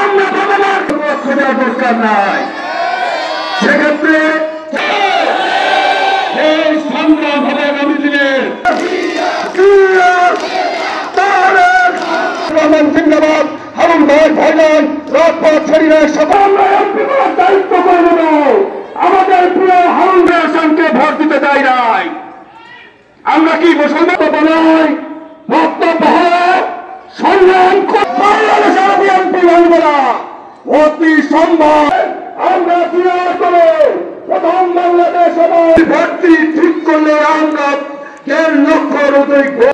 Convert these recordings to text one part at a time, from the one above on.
আমরা ভগবান খোঁজার দরকার নাই। সেক্ষেত্রে সংগ্রাম হবে আগামী দিনের জিন্দাবাদ। হারুন ভাই ভাইজান রাজপথ ছড়িয়ে সফল দায়িত্ব করে নেব। আমাদের প্রিয় হারুন ভাইকে ভোট দিতে চাই নাই। আমরা কি মুসলমান বানাই বক্তব্য সংগ্রাম বাংলাদেশের বিএনপি মানব না। অতি সম্ভব আমরা ক্লিয়ার করে প্রথম বাংলাদেশ ভর্তি ঠিক করলে আমরা 1.5 লক্ষ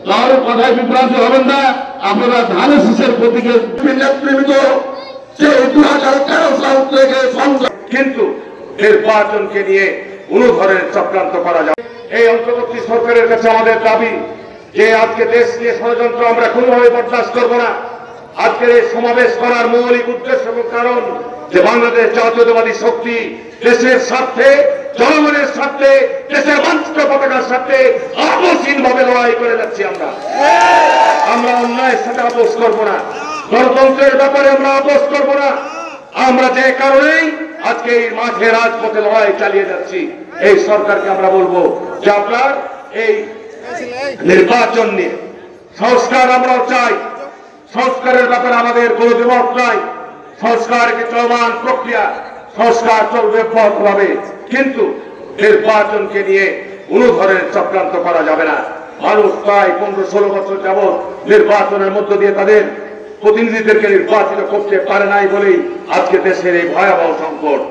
তার কথায় বিভ্রান্ত হবেন না। আপনারা ধানের শীষের প্রতীকে নেতৃত্ব যে 2013 সাল থেকে সংগ্রাম, কিন্তু নির্বাচনকে নিয়ে কোন ধরনের চক্রান্ত করা যায়। এই অন্তর্বর্তী সরকারের কাছে আমাদের দাবি যে আজকে দেশ নিয়ে ষড়যন্ত্র আমরা কোনোভাবে বরদাস্ত করব না। আজকের এই সমাবেশ করার মৌলিক উদ্দেশ্য এবং কারণ যে বাংলাদেশ জাতীয়তাবাদী শক্তি দেশের স্বার্থে, জনগণের স্বার্থে, দেশের বাঞ্ছিত পতাকার স্বার্থে আপোষহীনভাবে লড়াই করে যাচ্ছি। আমরা অন্যায়ের সাথে আপোষ করবো না, গণতন্ত্রের ব্যাপারে আমরা আপোষ করবো না। আমরা যে কারণেই আজকে এই মাঠে রাজপথে লড়াই চালিয়ে যাচ্ছি। এই সরকারকে আমরা বলবো যে আপনার এই নির্বাচন নিয়ে সংস্কার আমরাও চাই। সংস্কারের ব্যাপারে আমাদের কোনো দ্বিমত নাই। সংস্কারকে চলমান প্রক্রিয়া, সংস্কার চলবে পথভাবে, কিন্তু নির্বাচনকে নিয়ে কোন ধরনের চক্রান্ত করা যাবে না। মানুষ প্রায় 15-16 বছর যাবৎ নির্বাচনের মধ্য দিয়ে তাদের প্রতিনিধিদেরকে নির্বাচিত করতে পারে নাই বলেই আজকে দেশের এই ভয়াবহ সংকট।